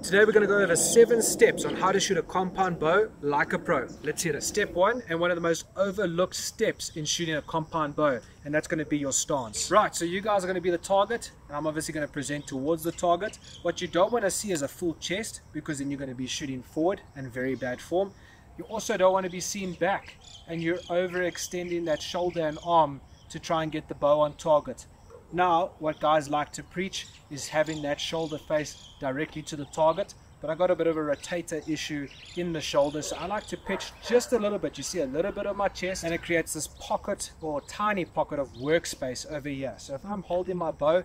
Today we're going to go over 7 steps on how to shoot a compound bow like a pro. Let's hit it. Step 1, and one of the most overlooked steps in shooting a compound bow, and that's going to be your stance. Right, so you guys are going to be the target, and I'm obviously going to present towards the target. What you don't want to see is a full chest, because then you're going to be shooting forward in very bad form. You also don't want to be seen back, and you're overextending that shoulder and arm to try and get the bow on target. Now, what guys like to preach is having that shoulder face directly to the target, but I got a bit of a rotator issue in the shoulder, so I like to pitch just a little bit. You see a little bit of my chest, and it creates this pocket or tiny pocket of workspace over here. So if I'm holding my bow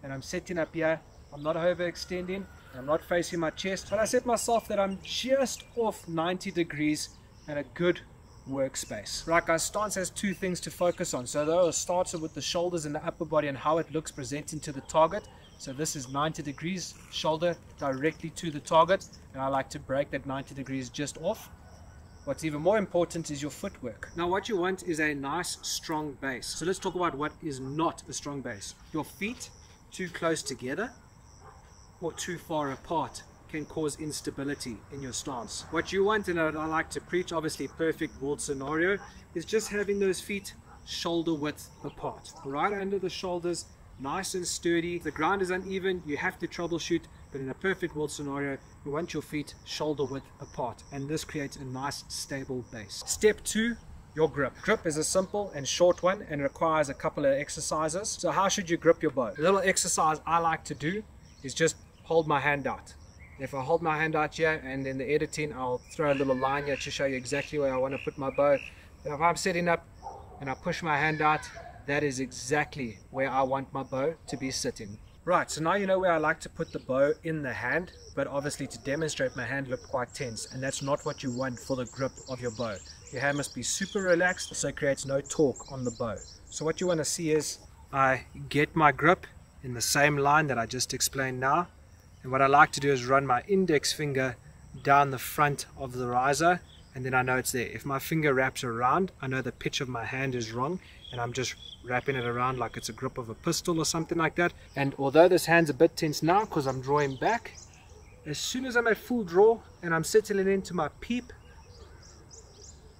and I'm setting up here, I'm not overextending, I'm not facing my chest, but I set myself that I'm just off 90 degrees and a good workspace. Right guys, stance has 2 things to focus on. So though it starts with the shoulders and the upper body and how it looks presenting to the target. So this is 90 degrees, shoulder directly to the target, and I like to break that 90 degrees just off. What's even more important is your footwork. Now what you want is a nice strong base. So let's talk about what is not a strong base. Your feet too close together or too far apart can cause instability in your stance. What you want, and I like to preach, obviously perfect world scenario, is just having those feet shoulder width apart, right under the shoulders, nice and sturdy. If the ground is uneven, you have to troubleshoot, but in a perfect world scenario, you want your feet shoulder width apart, and this creates a nice stable base. Step 2, your grip. Grip is a simple and short one and requires a couple of exercises. So how should you grip your bow? A little exercise I like to do is just hold my hand out. If I hold my hand out here, and in the editing I'll throw a little line here to show you exactly where I want to put my bow. If I'm setting up and I push my hand out, that is exactly where I want my bow to be sitting. Right, so now you know where I like to put the bow in the hand, but obviously to demonstrate my hand looked quite tense, and that's not what you want for the grip of your bow. Your hand must be super relaxed so it creates no torque on the bow. So what you want to see is I get my grip in the same line that I just explained now. And what I like to do is run my index finger down the front of the riser, and then I know it's there. If my finger wraps around, I know the pitch of my hand is wrong, and I'm just wrapping it around like it's a grip of a pistol or something like that. And although this hand's a bit tense now because I'm drawing back, as soon as I'm at full draw and I'm settling into my peep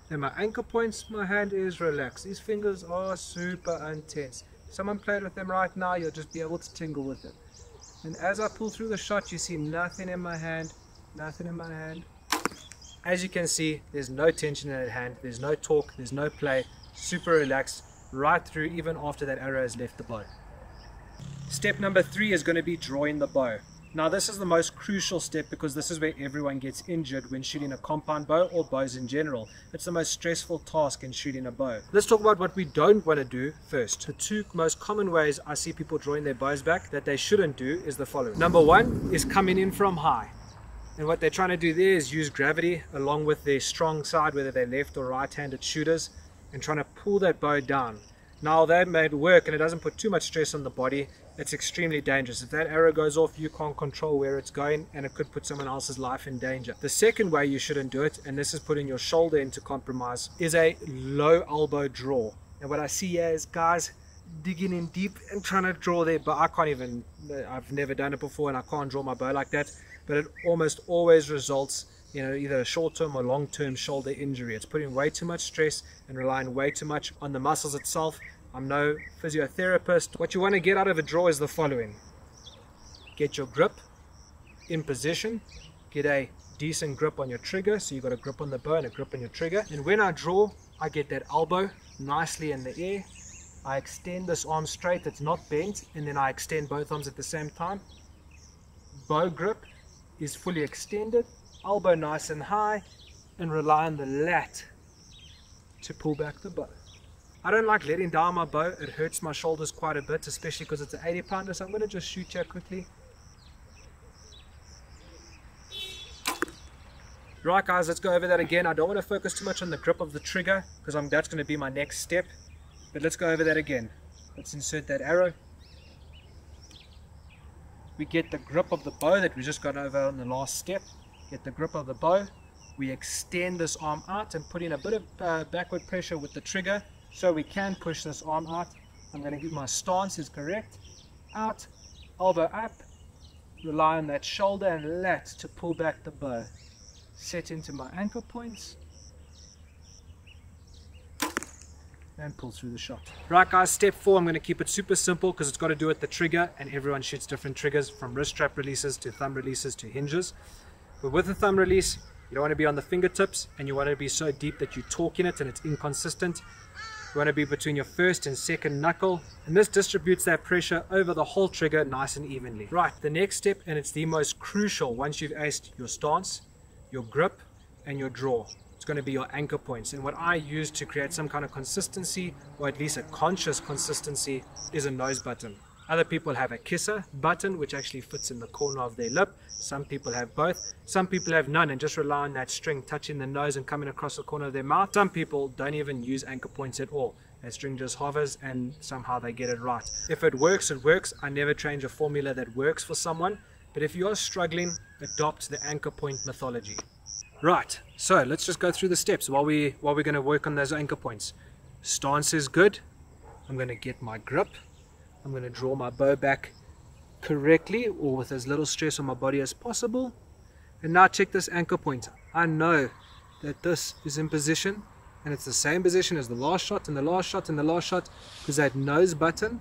and my anchor points, my hand is relaxed. These fingers are super intense. If someone played with them right now, you'll just be able to tingle with it. And as I pull through the shot, you see nothing in my hand, nothing in my hand. As you can see, there's no tension in that hand, there's no torque, there's no play, super relaxed, right through even after that arrow has left the bow. Step number 3 is going to be drawing the bow. Now this is the most crucial step because this is where everyone gets injured when shooting a compound bow or bows in general. It's the most stressful task in shooting a bow. Let's talk about what we don't want to do first. The 2 most common ways I see people drawing their bows back that they shouldn't do is the following. Number 1 is coming in from high. And what they're trying to do there is use gravity along with their strong side, whether they're left or right-handed shooters, and trying to pull that bow down. Now that may work and it doesn't put too much stress on the body. It's extremely dangerous. If that arrow goes off, you can't control where it's going, and it could put someone else's life in danger. The second way you shouldn't do it, and this is putting your shoulder into compromise, is a low elbow draw. And what I see here is guys digging in deep and trying to draw there, but I've never done it before and I can't draw my bow like that, but it almost always results in either a short-term or long-term shoulder injury. It's putting way too much stress and relying way too much on the muscles itself. I'm no physiotherapist. What you want to get out of a draw is the following. Get your grip in position, get a decent grip on your trigger, so you've got a grip on the bow and a grip on your trigger. And when I draw, I get that elbow nicely in the air. I extend this arm straight, it's not bent, and then I extend both arms at the same time. Bow grip is fully extended, elbow nice and high, and rely on the lat to pull back the bow. I don't like letting down my bow, it hurts my shoulders quite a bit, especially because it's an 80 pounder, so I'm going to just shoot here quickly. Right guys, let's go over that again. I don't want to focus too much on the grip of the trigger because that's going to be my next step, but let's go over that again. Let's insert that arrow. We get the grip of the bow that we just got over on the last step. Get the grip of the bow. We extend this arm out and put in a bit of backward pressure with the trigger so we can push this arm out. I'm going to get my stance is correct. Out, elbow up, rely on that shoulder and lat to pull back the bow. Set into my anchor points and pull through the shot. Right guys, step 4, I'm going to keep it super simple because it's got to do with the trigger, and everyone shoots different triggers, from wrist strap releases to thumb releases to hinges. But with the thumb release, you don't want to be on the fingertips, and you want to be so deep that you're torquing it and it's inconsistent. You want to be between your first and second knuckle, and this distributes that pressure over the whole trigger nice and evenly. Right, the next step, and it's the most crucial once you've aced your stance, your grip, and your draw. It's going to be your anchor points, and what I use to create some kind of consistency, or at least a conscious consistency, is a nose button. Other people have a kisser button, which actually fits in the corner of their lip. Some people have both. Some people have none and just rely on that string touching the nose and coming across the corner of their mouth. Some people don't even use anchor points at all. That string just hovers and somehow they get it right. If it works, it works. I never change a formula that works for someone. But if you are struggling, adopt the anchor point methodology. Right, so let's just go through the steps while we're going to work on those anchor points. Stance is good. I'm going to get my grip. I'm going to draw my bow back correctly, or with as little stress on my body as possible. And now check this anchor point. I know that this is in position, and it's the same position as the last shot and the last shot and the last shot, because that nose button,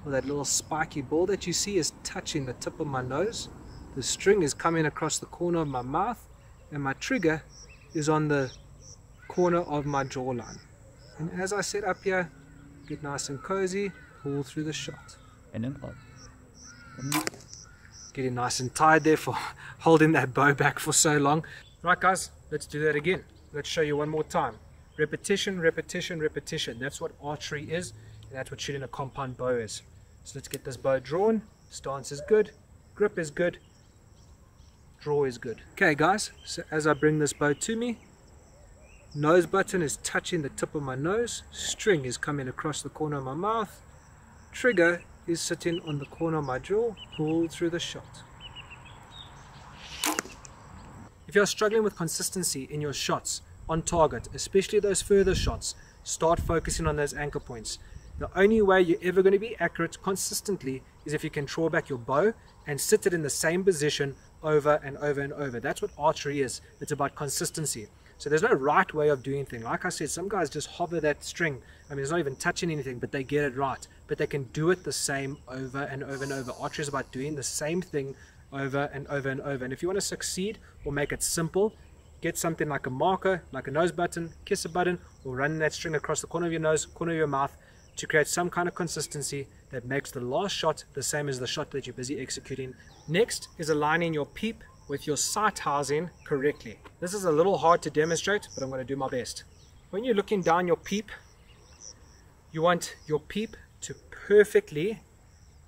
or that little spiky ball that you see, is touching the tip of my nose. The string is coming across the corner of my mouth, and my trigger is on the corner of my jawline. And as I set up here, get nice and cozy, pull through the shot. And then pop. Getting nice and tired there for holding that bow back for so long. Right guys, let's do that again. Let's show you one more time. Repetition, repetition, repetition. That's what archery is, and that's what shooting a compound bow is. So let's get this bow drawn. Stance is good, grip is good, draw is good. Okay guys, so as I bring this bow to me, nose button is touching the tip of my nose, string is coming across the corner of my mouth, trigger is sitting on the corner of my jaw, pull through the shot. If you're struggling with consistency in your shots on target, especially those further shots, start focusing on those anchor points. The only way you're ever going to be accurate consistently is if you can draw back your bow and sit it in the same position over and over and over. That's what archery is. It's about consistency. So there's no right way of doing things. Like I said, some guys just hover that string. I mean, it's not even touching anything, but they get it right. But they can do it the same over and over and over. Archery is about doing the same thing over and over and over. And if you want to succeed or make it simple, get something like a marker, like a nose button, kisser button, or run that string across the corner of your nose, corner of your mouth, to create some kind of consistency that makes the last shot the same as the shot that you're busy executing. Next is aligning your peep with your sight housing correctly. This is a little hard to demonstrate, but I'm going to do my best. When you're looking down your peep, you want your peep to perfectly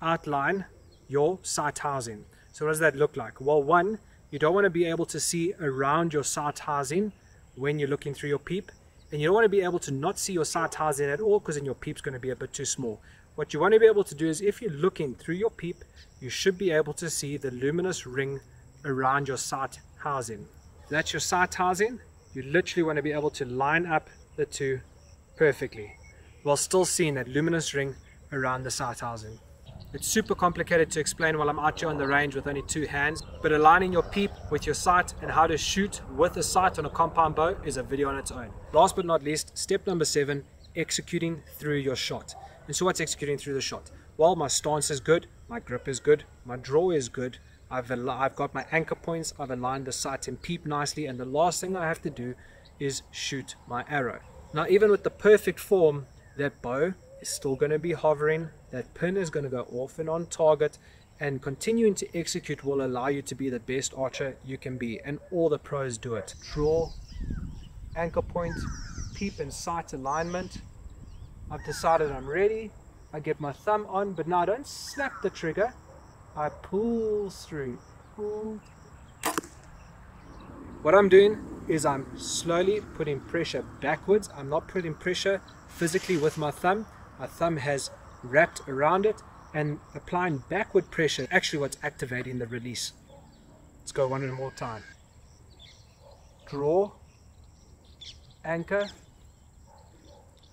outline your sight housing. So what does that look like? Well, one, you don't want to be able to see around your sight housing when you're looking through your peep, and you don't want to be able to not see your sight housing at all, because then your peep's going to be a bit too small. What you want to be able to do is, if you're looking through your peep, you should be able to see the luminous ring around your sight housing. That's your sight housing. You literally want to be able to line up the two perfectly while still seeing that luminous ring around the sight housing. It's super complicated to explain while I'm out here on the range with only two hands, but aligning your peep with your sight and how to shoot with a sight on a compound bow is a video on its own. Last but not least, step number 7, executing through your shot. And so what's executing through the shot? Well, my stance is good, my grip is good, my draw is good, I've got my anchor points, I've aligned the sight and peep nicely, and the last thing I have to do is shoot my arrow. Now, even with the perfect form, that bow is still going to be hovering, that pin is going to go off and on target, and continuing to execute will allow you to be the best archer you can be, and all the pros do it. Draw, anchor point, peep and sight alignment. I've decided I'm ready. I get my thumb on, but now I don't snap the trigger. I pull through. Pull. What I'm doing is I'm slowly putting pressure backwards. I'm not putting pressure physically with my thumb. My thumb has wrapped around it, and applying backward pressure actually what's activating the release. Let's go one more time. Draw, anchor,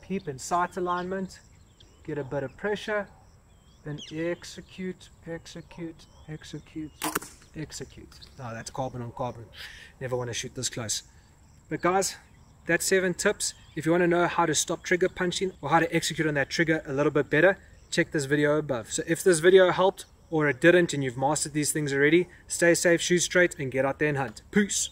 peep and sight alignment, get a bit of pressure, then execute, execute, execute, execute. Oh, that's carbon on carbon. Never want to shoot this close. But guys, that's 7 tips. If you want to know how to stop trigger punching or how to execute on that trigger a little bit better, check this video above. So if this video helped or it didn't and you've mastered these things already, stay safe, shoot straight, and get out there and hunt. Peace.